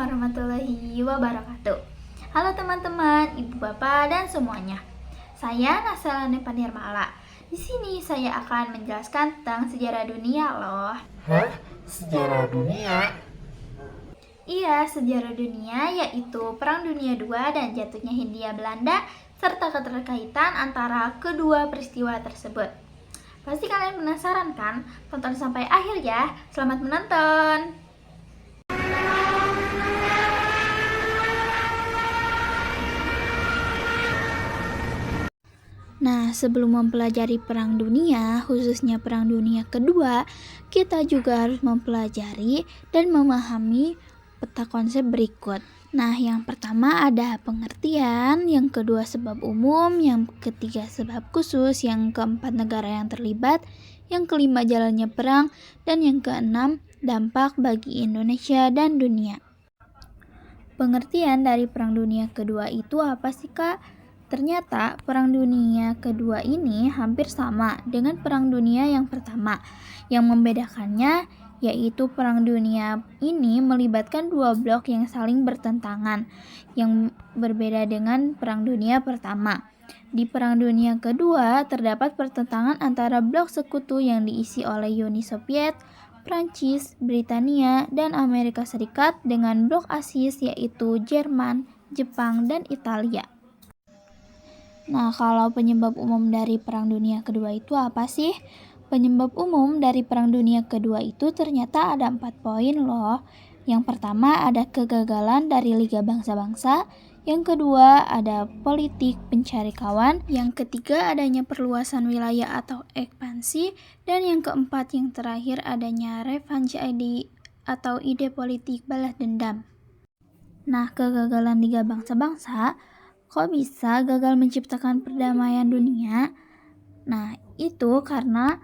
warahmatullahi wabarakatuh. Halo teman-teman, ibu bapak dan semuanya. Saya Nasalane Panirmala. Di sini saya akan menjelaskan tentang sejarah dunia loh. Hah? Sejarah dunia? Iya, sejarah dunia yaitu Perang Dunia II dan jatuhnya Hindia Belanda serta keterkaitan antara kedua peristiwa tersebut. Pasti kalian penasaran kan? Tonton sampai akhir ya. Selamat menonton. Nah, sebelum mempelajari Perang Dunia, khususnya Perang Dunia Kedua, kita juga harus mempelajari dan memahami peta konsep berikut. Nah, yang pertama ada pengertian, yang kedua sebab umum, yang ketiga sebab khusus, yang keempat negara yang terlibat, yang kelima jalannya perang, dan yang keenam dampak bagi Indonesia dan dunia. Pengertian dari Perang Dunia Kedua itu apa sih, Kak? Ternyata Perang Dunia Kedua ini hampir sama dengan Perang Dunia yang pertama. Yang membedakannya yaitu Perang Dunia ini melibatkan dua blok yang saling bertentangan, yang berbeda dengan Perang Dunia pertama. Di Perang Dunia Kedua terdapat pertentangan antara blok sekutu yang diisi oleh Uni Soviet, Prancis, Britania, dan Amerika Serikat dengan blok ASIS yaitu Jerman, Jepang, dan Italia. Nah, kalau penyebab umum dari Perang Dunia Kedua itu apa sih? Penyebab umum dari Perang Dunia Kedua itu ternyata ada 4 poin loh. Yang pertama ada kegagalan dari Liga Bangsa-Bangsa. Yang kedua ada politik pencari kawan. Yang ketiga adanya perluasan wilayah atau ekspansi. Dan yang keempat yang terakhir adanya revenge idea atau ide politik balas dendam. Nah, kegagalan Liga Bangsa-Bangsa kok bisa gagal menciptakan perdamaian dunia? Nah, itu karena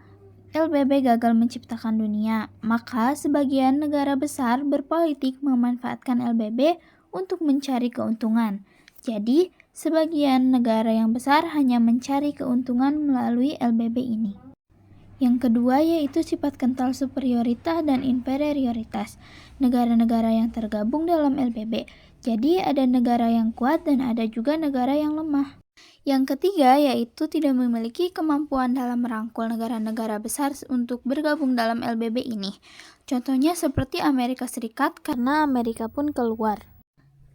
LBB gagal menciptakan dunia. Maka sebagian negara besar berpolitik memanfaatkan LBB untuk mencari keuntungan. Jadi, sebagian negara yang besar hanya mencari keuntungan melalui LBB ini. Yang kedua yaitu sifat kental superioritas dan inferioritas negara-negara yang tergabung dalam LBB. Jadi ada negara yang kuat dan ada juga negara yang lemah. Yang ketiga yaitu tidak memiliki kemampuan dalam merangkul negara-negara besar untuk bergabung dalam LBB ini. Contohnya seperti Amerika Serikat karena Amerika pun keluar.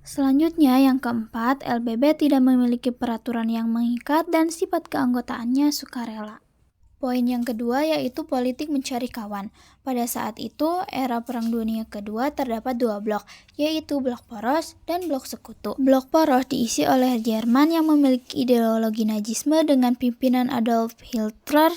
Selanjutnya yang keempat, LBB tidak memiliki peraturan yang mengikat dan sifat keanggotaannya sukarela. Poin yang kedua yaitu politik mencari kawan. Pada saat itu, era Perang Dunia Kedua terdapat dua blok, yaitu blok poros dan blok sekutu. Blok poros diisi oleh Jerman yang memiliki ideologi Nazisme dengan pimpinan Adolf Hitler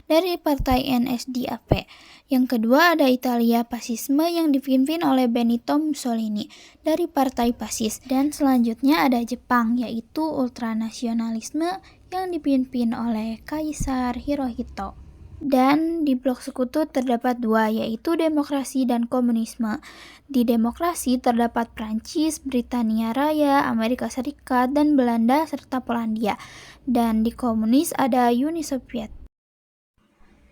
dari partai NSDAP. Yang kedua ada Italia Fasisme yang dipimpin oleh Benito Mussolini dari partai Fasis. Dan selanjutnya ada Jepang yaitu ultranasionalisme yang dipimpin oleh Kaisar Hirohito. Dan di blok sekutu terdapat dua yaitu demokrasi dan komunisme. Di demokrasi terdapat Prancis, Britania Raya, Amerika Serikat, dan Belanda serta Polandia. Dan di komunis ada Uni Soviet.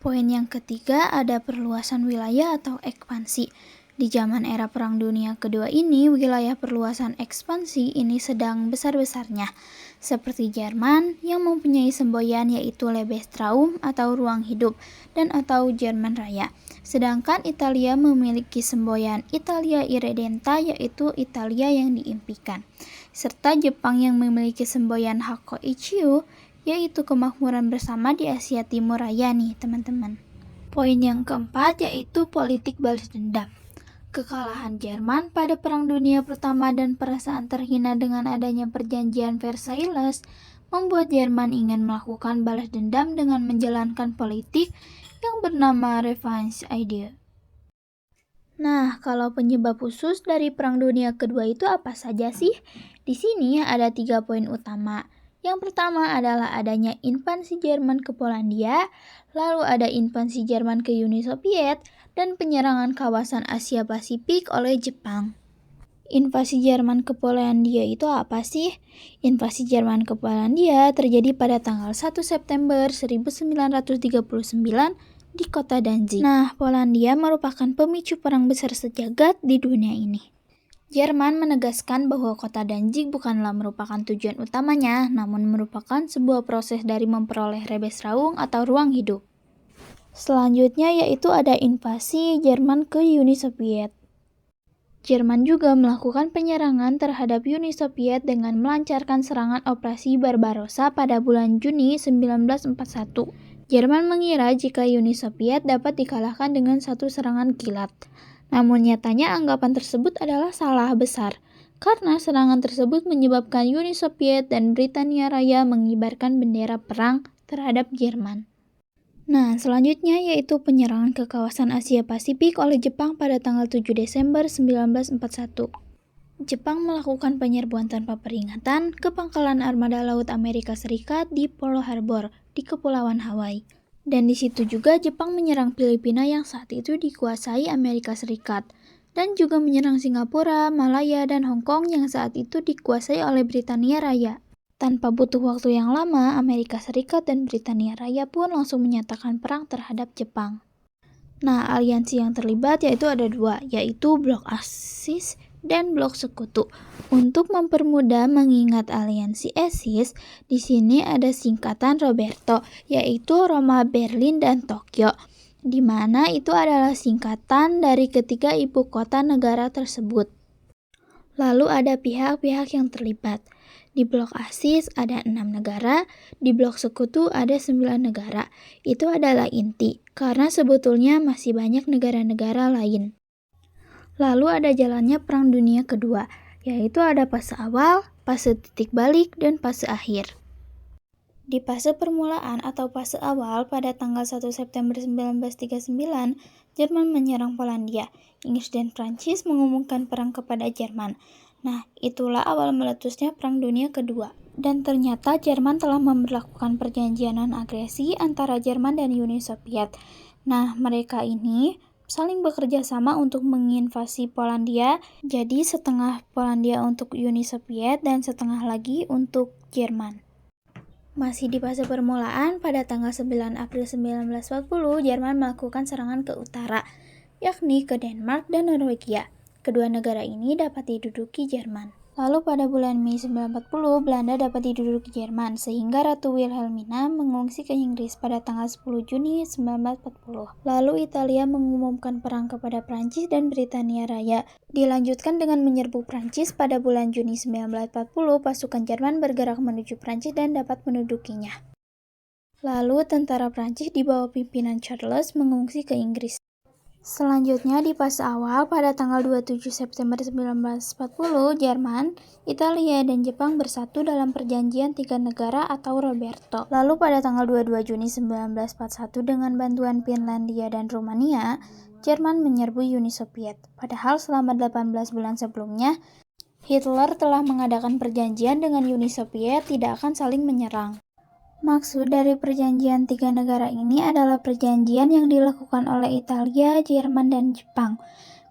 Poin yang ketiga ada perluasan wilayah atau ekspansi. Di zaman era Perang Dunia Kedua ini, wilayah perluasan ekspansi ini sedang besar-besarnya, seperti Jerman yang mempunyai semboyan yaitu Lebensraum atau ruang hidup dan atau Jerman Raya. Sedangkan Italia memiliki semboyan Italia Irredenta yaitu Italia yang diimpikan. Serta Jepang yang memiliki semboyan Hakoichiu yaitu kemakmuran bersama di Asia Timur Raya nih teman-teman. Poin yang keempat yaitu politik balas dendam. Kekalahan Jerman pada Perang Dunia Pertama dan perasaan terhina dengan adanya perjanjian Versailles membuat Jerman ingin melakukan balas dendam dengan menjalankan politik yang bernama revenge idea. Nah, kalau penyebab khusus dari Perang Dunia Kedua itu apa saja sih? Di sini ada 3 poin utama. Yang pertama adalah adanya invasi Jerman ke Polandia, lalu ada invasi Jerman ke Uni Soviet, dan penyerangan kawasan Asia Pasifik oleh Jepang. Invasi Jerman ke Polandia itu apa sih? Invasi Jerman ke Polandia terjadi pada tanggal 1 September 1939 di kota Danzig. Nah, Polandia merupakan pemicu perang besar sejagat di dunia ini. Jerman menegaskan bahwa kota Danzig bukanlah merupakan tujuan utamanya, namun merupakan sebuah proses dari memperoleh Rebesraung atau ruang hidup. Selanjutnya yaitu ada invasi Jerman ke Uni Soviet. Jerman juga melakukan penyerangan terhadap Uni Soviet dengan melancarkan serangan Operasi Barbarossa pada bulan Juni 1941. Jerman mengira jika Uni Soviet dapat dikalahkan dengan satu serangan kilat. Namun nyatanya anggapan tersebut adalah salah besar, karena serangan tersebut menyebabkan Uni Soviet dan Britania Raya mengibarkan bendera perang terhadap Jerman. Nah, selanjutnya yaitu penyerangan ke kawasan Asia Pasifik oleh Jepang pada tanggal 7 Desember 1941. Jepang melakukan penyerbuan tanpa peringatan ke pangkalan armada laut Amerika Serikat di Pearl Harbor di Kepulauan Hawaii. Dan di situ juga Jepang menyerang Filipina yang saat itu dikuasai Amerika Serikat, dan juga menyerang Singapura, Malaya, dan Hong Kong yang saat itu dikuasai oleh Britania Raya. Tanpa butuh waktu yang lama, Amerika Serikat dan Britania Raya pun langsung menyatakan perang terhadap Jepang. Nah, aliansi yang terlibat yaitu ada dua, yaitu Blok AXIS dan Blok Sekutu. Untuk mempermudah mengingat aliansi AXIS, di sini ada singkatan Roberto, yaitu Roma, Berlin, dan Tokyo, di mana itu adalah singkatan dari ketiga ibu kota negara tersebut. Lalu ada pihak-pihak yang terlibat. Di Blok AXIS ada 6 negara, di Blok Sekutu ada 9 negara. Itu adalah inti, karena sebetulnya masih banyak negara-negara lain. Lalu ada jalannya Perang Dunia Kedua, yaitu ada fase awal, fase titik balik, dan fase akhir. Di fase permulaan atau fase awal pada tanggal 1 September 1939, Jerman menyerang Polandia. Inggris dan Prancis mengumumkan perang kepada Jerman. Nah, itulah awal meletusnya Perang Dunia Kedua. Dan ternyata Jerman telah memberlakukan perjanjian non-agresi antara Jerman dan Uni Soviet. Nah, mereka ini saling bekerja sama untuk menginvasi Polandia. Jadi setengah Polandia untuk Uni Soviet dan setengah lagi untuk Jerman. Masih di fase permulaan, pada tanggal 9 April 1940, Jerman melakukan serangan ke utara, yakni ke Denmark dan Norwegia. Kedua negara ini dapat diduduki Jerman. Lalu pada bulan Mei 1940, Belanda dapat diduduki Jerman, sehingga Ratu Wilhelmina mengungsi ke Inggris pada tanggal 10 Juni 1940. Lalu Italia mengumumkan perang kepada Prancis dan Britania Raya. Dilanjutkan dengan menyerbu Prancis pada bulan Juni 1940, pasukan Jerman bergerak menuju Prancis dan dapat mendudukinya. Lalu tentara Prancis di bawah pimpinan Charles mengungsi ke Inggris. Selanjutnya di fase awal pada tanggal 27 September 1940, Jerman, Italia, dan Jepang bersatu dalam perjanjian tiga negara atau Roberto. Lalu pada tanggal 22 Juni 1941 dengan bantuan Finlandia dan Rumania, Jerman menyerbu Uni Soviet. Padahal selama 18 bulan sebelumnya, Hitler telah mengadakan perjanjian dengan Uni Soviet tidak akan saling menyerang. Maksud dari perjanjian tiga negara ini adalah perjanjian yang dilakukan oleh Italia, Jerman, dan Jepang.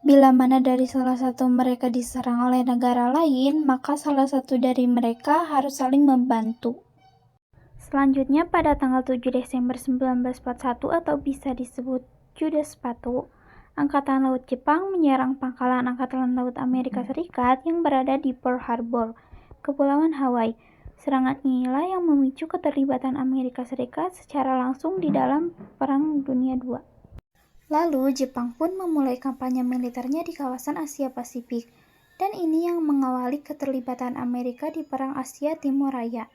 Bila mana dari salah satu mereka diserang oleh negara lain, maka salah satu dari mereka harus saling membantu. Selanjutnya pada tanggal 7 Desember 1941 atau bisa disebut Judespatu, Angkatan Laut Jepang menyerang pangkalan Angkatan Laut Amerika Serikat yang berada di Pearl Harbor, Kepulauan Hawaii. Serangan inilah yang memicu keterlibatan Amerika Serikat secara langsung di dalam Perang Dunia II. Lalu Jepang pun memulai kampanye militernya di kawasan Asia Pasifik, dan ini yang mengawali keterlibatan Amerika di Perang Asia Timur Raya.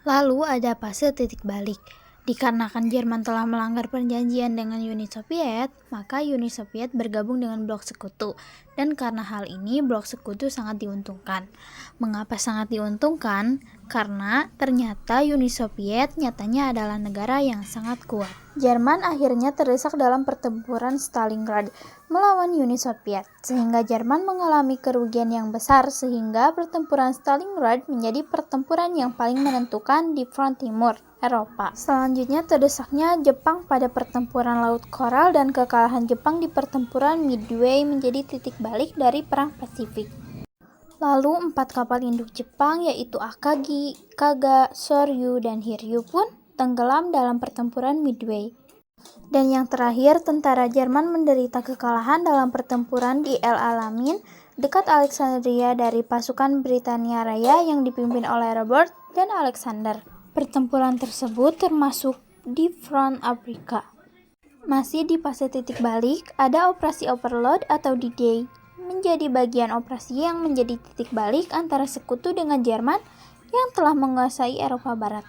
Lalu ada fase titik balik. Dikarenakan Jerman telah melanggar perjanjian dengan Uni Soviet, maka Uni Soviet bergabung dengan Blok Sekutu. Dan karena hal ini, Blok Sekutu sangat diuntungkan. Mengapa sangat diuntungkan? Karena ternyata Uni Soviet nyatanya adalah negara yang sangat kuat. Jerman akhirnya terdesak dalam pertempuran Stalingrad melawan Uni Soviet, sehingga Jerman mengalami kerugian yang besar sehingga pertempuran Stalingrad menjadi pertempuran yang paling menentukan di front timur Eropa. Selanjutnya terdesaknya Jepang pada pertempuran Laut Coral dan kekalahan Jepang di pertempuran Midway menjadi titik balik dari Perang Pasifik. Lalu 4 kapal induk Jepang yaitu Akagi, Kaga, Soryu, dan Hiryu pun tenggelam dalam pertempuran Midway. Dan yang terakhir, tentara Jerman menderita kekalahan dalam pertempuran di El Alamein dekat Alexandria dari pasukan Britania Raya yang dipimpin oleh Robert dan Alexander. Pertempuran tersebut termasuk di Front Afrika. Masih di fase titik balik, ada operasi Overlord atau D-Day, menjadi bagian operasi yang menjadi titik balik antara sekutu dengan Jerman yang telah menguasai Eropa Barat.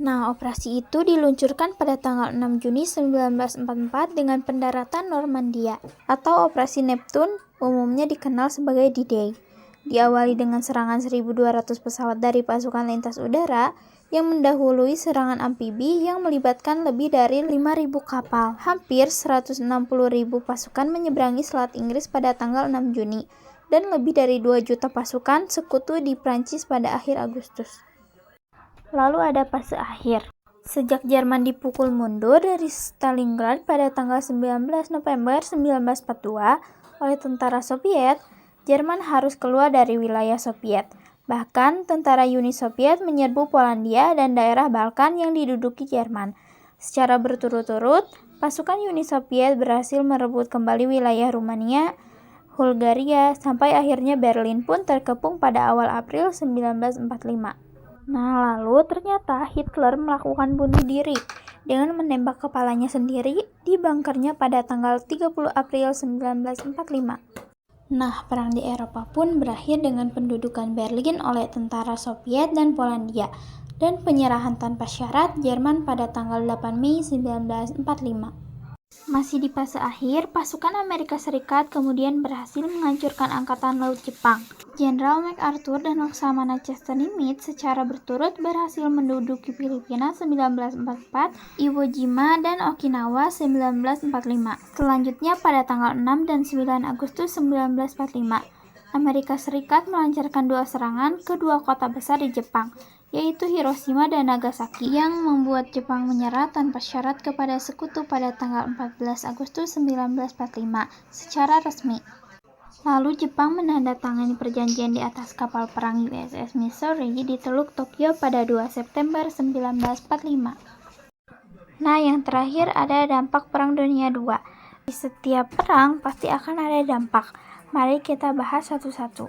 Nah, operasi itu diluncurkan pada tanggal 6 Juni 1944 dengan pendaratan Normandia atau Operasi Neptune, umumnya dikenal sebagai D-Day. Diawali dengan serangan 1.200 pesawat dari pasukan lintas udara yang mendahului serangan amfibi yang melibatkan lebih dari 5.000 kapal. Hampir 160.000 pasukan menyeberangi Selat Inggris pada tanggal 6 Juni dan lebih dari 2 juta pasukan sekutu di Prancis pada akhir Agustus. Lalu ada fase akhir. Sejak Jerman dipukul mundur dari Stalingrad pada tanggal 19 November 1942 oleh tentara Soviet, Jerman harus keluar dari wilayah Soviet. Bahkan, tentara Uni Soviet menyerbu Polandia dan daerah Balkan yang diduduki Jerman. Secara berturut-turut, pasukan Uni Soviet berhasil merebut kembali wilayah Rumania, Bulgaria, sampai akhirnya Berlin pun terkepung pada awal April 1945. Nah, lalu ternyata Hitler melakukan bunuh diri dengan menembak kepalanya sendiri di bunkernya pada tanggal 30 April 1945. Nah, perang di Eropa pun berakhir dengan pendudukan Berlin oleh tentara Soviet dan Polandia dan penyerahan tanpa syarat Jerman pada tanggal 8 Mei 1945. Masih di fase akhir, pasukan Amerika Serikat kemudian berhasil menghancurkan Angkatan Laut Jepang. Jenderal MacArthur dan Laksamana Chester Nimitz secara berturut berhasil menduduki Filipina 1944, Iwo Jima dan Okinawa 1945. Selanjutnya pada tanggal 6 dan 9 Agustus 1945, Amerika Serikat melancarkan 2 serangan ke 2 kota besar di Jepang, yaitu Hiroshima dan Nagasaki, yang membuat Jepang menyerah tanpa syarat kepada sekutu pada tanggal 14 Agustus 1945 secara resmi. Lalu Jepang menandatangani perjanjian di atas kapal perang USS Missouri di Teluk Tokyo pada 2 September 1945. Nah, yang terakhir ada dampak Perang Dunia II. Di setiap perang pasti akan ada dampak. Mari kita bahas satu-satu.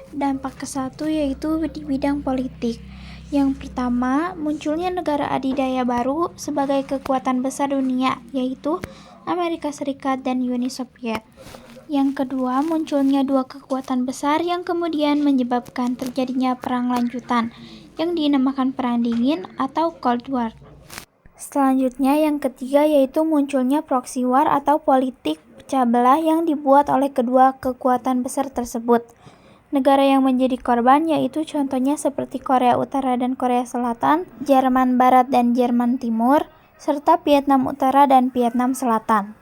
Dampak ke-1 yaitu di bidang politik. Yang pertama, munculnya negara adidaya baru sebagai kekuatan besar dunia, yaitu Amerika Serikat dan Uni Soviet. Yang kedua, munculnya 2 kekuatan besar yang kemudian menyebabkan terjadinya perang lanjutan, yang dinamakan Perang Dingin atau Cold War. Selanjutnya, yang ketiga yaitu munculnya proxy war atau politik pecah belah yang dibuat oleh kedua kekuatan besar tersebut. Negara yang menjadi korban yaitu contohnya seperti Korea Utara dan Korea Selatan, Jerman Barat dan Jerman Timur, serta Vietnam Utara dan Vietnam Selatan.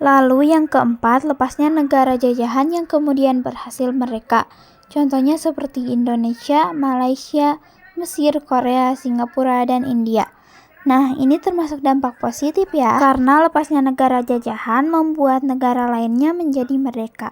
Lalu yang keempat, lepasnya negara jajahan yang kemudian berhasil merdeka. Contohnya seperti Indonesia, Malaysia, Mesir, Korea, Singapura, dan India. Nah, ini termasuk dampak positif ya, karena lepasnya negara jajahan membuat negara lainnya menjadi merdeka.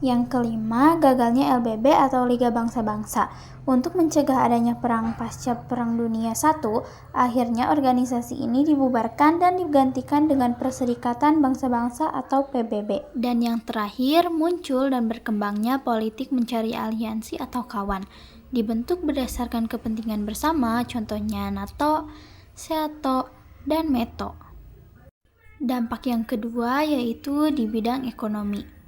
Yang kelima, gagalnya LBB atau Liga Bangsa-Bangsa. Untuk mencegah adanya perang pasca Perang Dunia I, akhirnya organisasi ini dibubarkan dan digantikan dengan Perserikatan Bangsa-Bangsa atau PBB. Dan yang terakhir, muncul dan berkembangnya politik mencari aliansi atau kawan. Dibentuk berdasarkan kepentingan bersama, contohnya NATO, SEATO, dan METO. Dampak yang kedua yaitu di bidang ekonomi.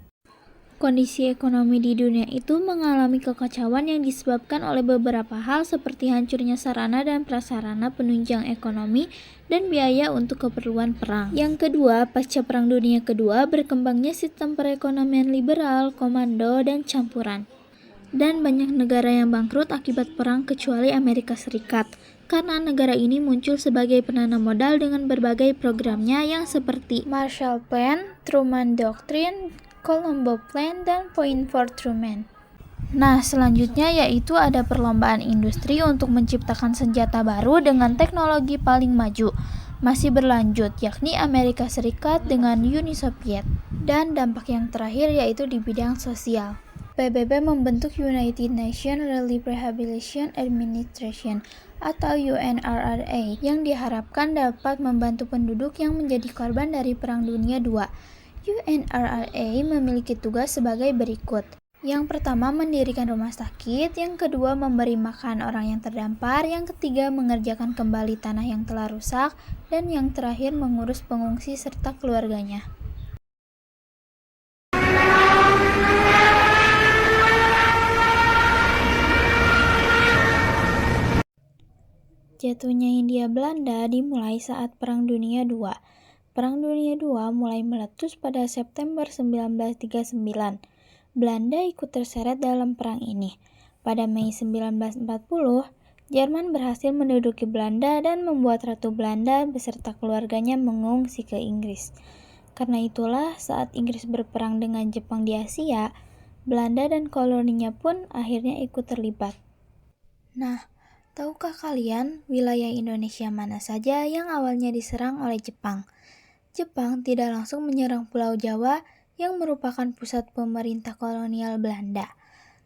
Kondisi ekonomi di dunia itu mengalami kekacauan yang disebabkan oleh beberapa hal seperti hancurnya sarana dan prasarana penunjang ekonomi dan biaya untuk keperluan perang. Yang kedua, pasca Perang Dunia Kedua berkembangnya sistem perekonomian liberal, komando, dan campuran. Dan banyak negara yang bangkrut akibat perang kecuali Amerika Serikat, karena negara ini muncul sebagai penanam modal dengan berbagai programnya yang seperti Marshall Plan, Truman Doctrine, Colombo Plan, dan Point for Truman. Nah, selanjutnya yaitu ada perlombaan industri untuk menciptakan senjata baru dengan teknologi paling maju. Masih berlanjut, yakni Amerika Serikat dengan Uni Soviet. Dan dampak yang terakhir yaitu di bidang sosial. PBB membentuk United Nations Relief Rehabilitation Administration atau UNRRA yang diharapkan dapat membantu penduduk yang menjadi korban dari Perang Dunia II. UNRRA memiliki tugas sebagai berikut. Yang pertama, mendirikan rumah sakit. Yang kedua, memberi makan orang yang terdampar. Yang ketiga, mengerjakan kembali tanah yang telah rusak. Dan yang terakhir, mengurus pengungsi serta keluarganya. Jatuhnya Hindia Belanda dimulai saat Perang Dunia II. Perang Dunia II mulai meletus pada September 1939. Belanda ikut terseret dalam perang ini. Pada Mei 1940, Jerman berhasil menduduki Belanda dan membuat Ratu Belanda beserta keluarganya mengungsi ke Inggris. Karena itulah saat Inggris berperang dengan Jepang di Asia, Belanda dan koloninya pun akhirnya ikut terlibat. Nah, tahukah kalian wilayah Indonesia mana saja yang awalnya diserang oleh Jepang? Jepang tidak langsung menyerang Pulau Jawa yang merupakan pusat pemerintah kolonial Belanda.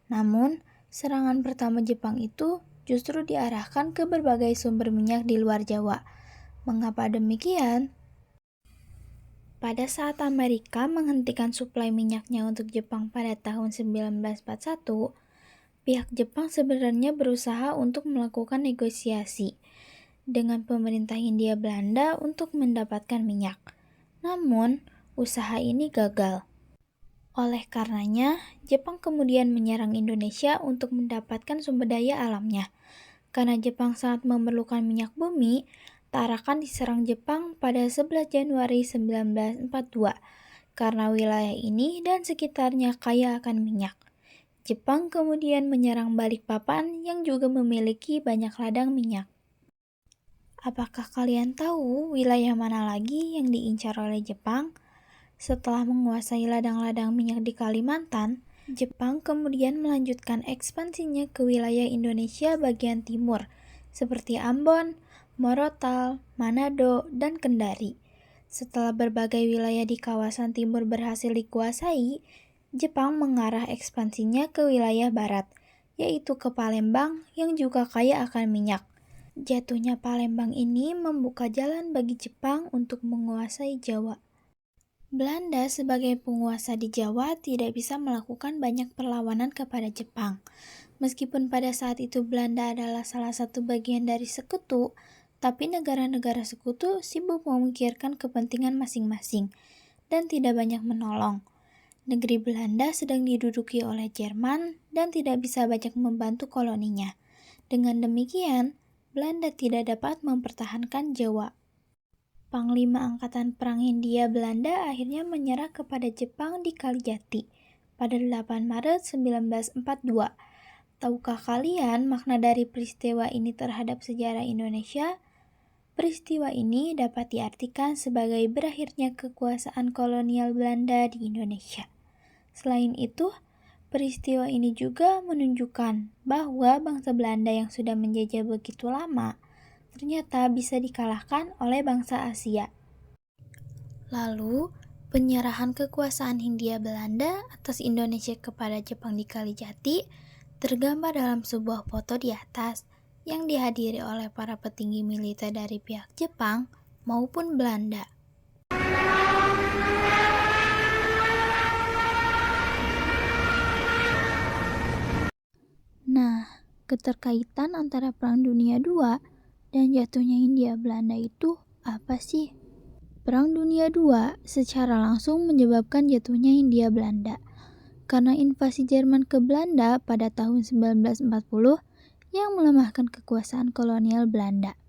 Namun, serangan pertama Jepang itu justru diarahkan ke berbagai sumber minyak di luar Jawa. Mengapa demikian? Pada saat Amerika menghentikan suplai minyaknya untuk Jepang pada tahun 1941, pihak Jepang sebenarnya berusaha untuk melakukan negosiasi dengan pemerintah Hindia Belanda untuk mendapatkan minyak. Namun, usaha ini gagal. Oleh karenanya, Jepang kemudian menyerang Indonesia untuk mendapatkan sumber daya alamnya. Karena Jepang sangat memerlukan minyak bumi, Tarakan diserang Jepang pada 11 Januari 1942 karena wilayah ini dan sekitarnya kaya akan minyak. Jepang kemudian menyerang Balikpapan yang juga memiliki banyak ladang minyak. Apakah kalian tahu wilayah mana lagi yang diincar oleh Jepang? Setelah menguasai ladang-ladang minyak di Kalimantan, Jepang kemudian melanjutkan ekspansinya ke wilayah Indonesia bagian timur, seperti Ambon, Morotal, Manado, dan Kendari. Setelah berbagai wilayah di kawasan timur berhasil dikuasai, Jepang mengarah ekspansinya ke wilayah barat, yaitu ke Palembang yang juga kaya akan minyak. Jatuhnya Palembang ini membuka jalan bagi Jepang untuk menguasai Jawa. Belanda sebagai penguasa di Jawa tidak bisa melakukan banyak perlawanan kepada Jepang. Meskipun pada saat itu Belanda adalah salah satu bagian dari sekutu, tapi negara-negara sekutu sibuk memikirkan kepentingan masing-masing dan tidak banyak menolong. Negeri Belanda sedang diduduki oleh Jerman dan tidak bisa banyak membantu koloninya. Dengan demikian, Belanda tidak dapat mempertahankan Jawa. Panglima Angkatan Perang Hindia Belanda akhirnya menyerah kepada Jepang di Kalijati pada 8 Maret 1942. Tahukah kalian makna dari peristiwa ini terhadap sejarah Indonesia? Peristiwa ini dapat diartikan sebagai berakhirnya kekuasaan kolonial Belanda di Indonesia. Selain itu, peristiwa ini juga menunjukkan bahwa bangsa Belanda yang sudah menjajah begitu lama ternyata bisa dikalahkan oleh bangsa Asia. Lalu, penyerahan kekuasaan Hindia Belanda atas Indonesia kepada Jepang di Kalijati tergambar dalam sebuah foto di atas yang dihadiri oleh para petinggi militer dari pihak Jepang maupun Belanda. Nah, keterkaitan antara Perang Dunia II dan jatuhnya Hindia Belanda itu apa sih? Perang Dunia II secara langsung menyebabkan jatuhnya Hindia Belanda karena invasi Jerman ke Belanda pada tahun 1940 yang melemahkan kekuasaan kolonial Belanda.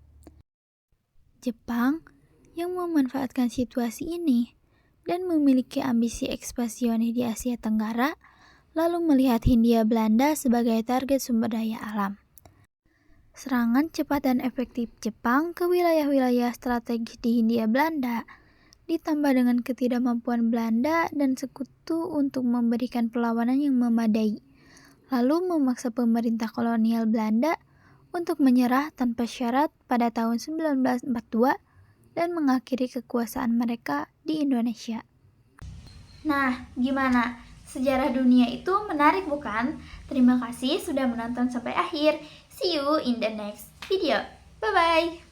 Jepang yang memanfaatkan situasi ini dan memiliki ambisi ekspansionis di Asia Tenggara lalu melihat Hindia Belanda sebagai target sumber daya alam. Serangan cepat dan efektif Jepang ke wilayah-wilayah strategis di Hindia Belanda ditambah dengan ketidakmampuan Belanda dan sekutu untuk memberikan perlawanan yang memadai, lalu memaksa pemerintah kolonial Belanda untuk menyerah tanpa syarat pada tahun 1942 dan mengakhiri kekuasaan mereka di Indonesia. Nah, gimana? Sejarah dunia itu menarik bukan? Terima kasih sudah menonton sampai akhir. See you in the next video. Bye-bye.